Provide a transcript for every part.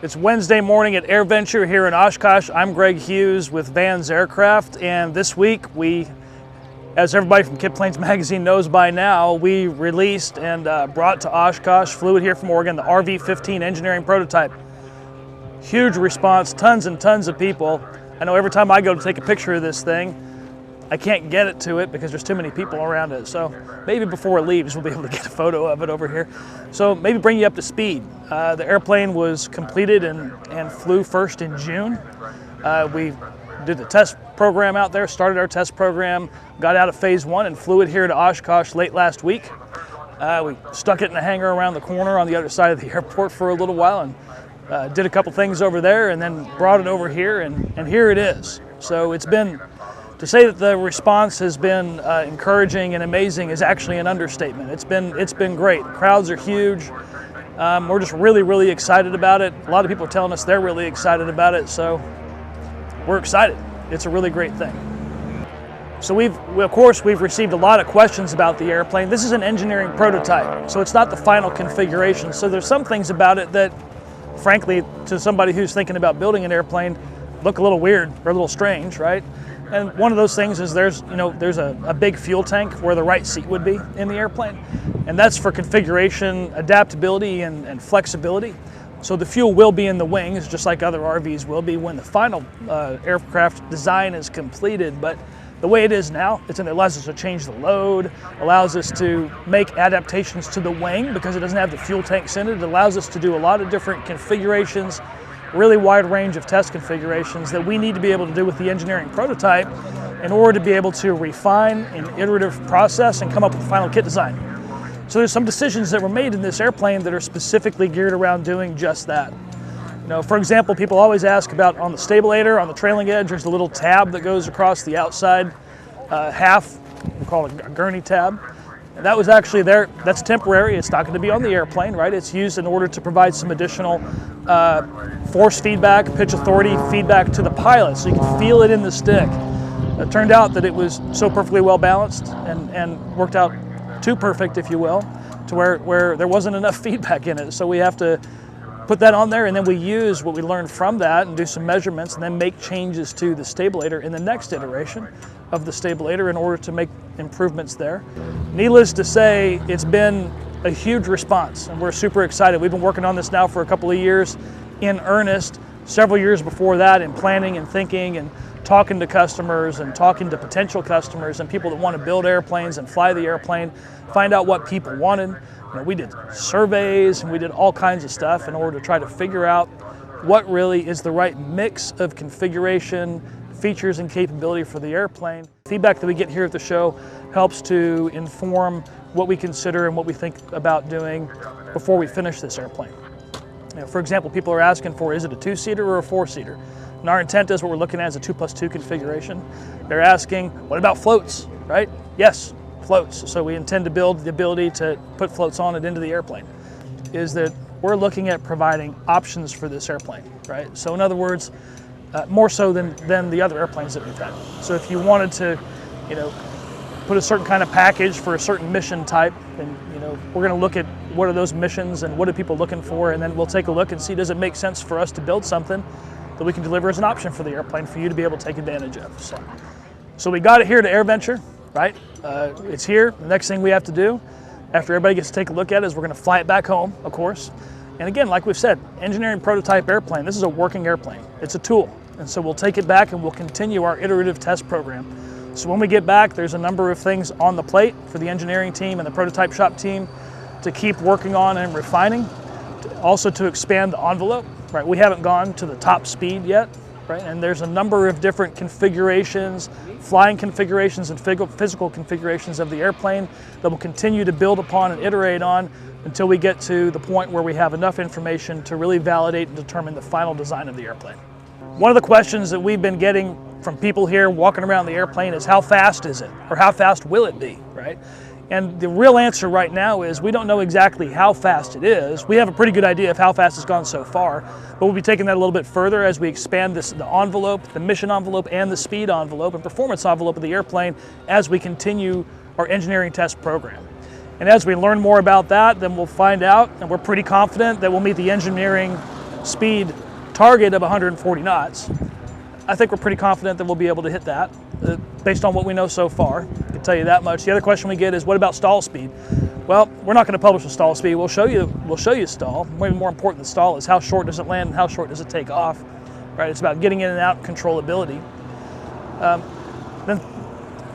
It's Wednesday morning at AirVenture here in Oshkosh. I'm Greg Hughes with Vans Aircraft, and this week as everybody from Kitplanes magazine knows by now, we released and brought to Oshkosh, flew it here from Oregon, the RV-15 engineering prototype. Huge response, tons and tons of people. I know every time I go to take a picture of this thing, I can't get it to it because there's too many people around it. So maybe before it leaves, we'll be able to get a photo of it over here. So maybe bring you up to speed. The airplane was completed and flew first in June. We did the test program out there, started our test program, got out of phase 1 and flew it here to Oshkosh late last week. We stuck it in a hangar around the corner on the other side of the airport for a little while and did a couple things over there and then brought it over here and here it is. So it's been, to say that the response has been encouraging and amazing is actually an understatement. It's been great. The crowds are huge. We're just really excited about it. A lot of people are telling us they're really excited about it, so we're excited. It's a really great thing. So of course we've received a lot of questions about the airplane. This is an engineering prototype, so it's not the final configuration. So there's some things about it that, frankly, to somebody who's thinking about building an airplane, look a little weird or a little strange, right? And one of those things is there's a big fuel tank where the right seat would be in the airplane. And that's for configuration, adaptability, and flexibility. So the fuel will be in the wings, just like other RVs will be when the final aircraft design is completed. But the way it is now, it allows us to change the load, allows us to make adaptations to the wing because it doesn't have the fuel tanks in it. It allows us to do a lot of different configurations, really wide range of test configurations that we need to be able to do with the engineering prototype in order to be able to refine an iterative process and come up with final kit design. So there's some decisions that were made in this airplane that are specifically geared around doing just that. For example, people always ask about on the stabilator, on the trailing edge, there's a little tab that goes across the outside half. We call it a gurney tab. And that was actually there. That's temporary. It's not going to be on the airplane, right? It's used in order to provide some additional force feedback, pitch authority feedback to the pilot so you can feel it in the stick. It turned out that it was so perfectly well balanced and worked out too perfect, if you will, to where there wasn't enough feedback in it. So we have to put that on there, and then we use what we learned from that and do some measurements and then make changes to the stabilator in the next iteration of the stabilator in order to make improvements there. Needless to say, it's been a huge response and we're super excited. We've been working on this now for a couple of years in earnest, several years before that in planning and thinking and talking to customers and talking to potential customers and people that want to build airplanes and fly the airplane, find out what people wanted. We did surveys and we did all kinds of stuff in order to try to figure out what really is the right mix of configuration, features, and capability for the airplane. Feedback that we get here at the show helps to inform what we consider and what we think about doing before we finish this airplane. For example, people are asking for, is it a 2-seater or a 4-seater? And our intent is what we're looking at is a 2+2 configuration. They're asking, what about floats, right? Yes, floats. So we intend to build the ability to put floats on it into the airplane. Is that we're looking at providing options for this airplane, right? So in other words, more so than the other airplanes that we've had. So if you wanted to, put a certain kind of package for a certain mission type, then we're going to look at what are those missions and what are people looking for, and then we'll take a look and see, does it make sense for us to build something that we can deliver as an option for the airplane for you to be able to take advantage of. So we got it here to AirVenture, right? It's here. The next thing we have to do after everybody gets to take a look at it is we're going to fly it back home, of course. And again, like we've said, engineering prototype airplane, this is a working airplane. It's a tool. And so we'll take it back and we'll continue our iterative test program. So when we get back, there's a number of things on the plate for the engineering team and the prototype shop team to keep working on and refining, also to expand the envelope, right? We haven't gone to the top speed yet, right? And there's a number of different configurations, flying configurations and physical configurations of the airplane that we'll continue to build upon and iterate on until we get to the point where we have enough information to really validate and determine the final design of the airplane. One of the questions that we've been getting from people here walking around the airplane is how fast is it, or how fast will it be, right? And the real answer right now is we don't know exactly how fast it is. We have a pretty good idea of how fast it's gone so far, but we'll be taking that a little bit further as we expand the envelope, the mission envelope and the speed envelope and performance envelope of the airplane as we continue our engineering test program. And as we learn more about that, then we'll find out, and we're pretty confident that we'll meet the engineering speed target of 140 knots. I think we're pretty confident that we'll be able to hit that based on what we know so far. I can tell you that much. The other question we get is, what about stall speed? Well, we're not going to publish the stall speed. We'll show you stall. Maybe more important than stall is how short does it land and how short does it take off. Right? It's about getting in and out and controllability. Then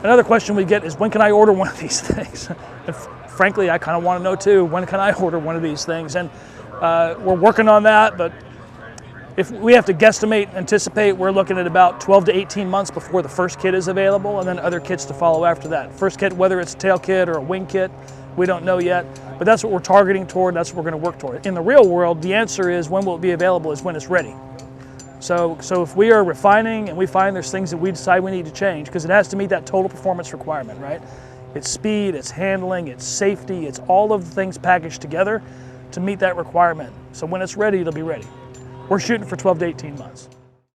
another question we get is, when can I order one of these things? And frankly, I kind of want to know too, when can I order one of these things? And we're working on that, but if we have to guesstimate, anticipate, we're looking at about 12 to 18 months before the first kit is available, and then other kits to follow after that. First kit, whether it's a tail kit or a wing kit, we don't know yet, but that's what we're targeting toward, that's what we're going to work toward. In the real world, the answer is, when will it be available is when it's ready. So if we are refining and we find there's things that we decide we need to change, because it has to meet that total performance requirement, right? It's speed, it's handling, it's safety, it's all of the things packaged together to meet that requirement. So when it's ready, it'll be ready. We're shooting for 12 to 18 months.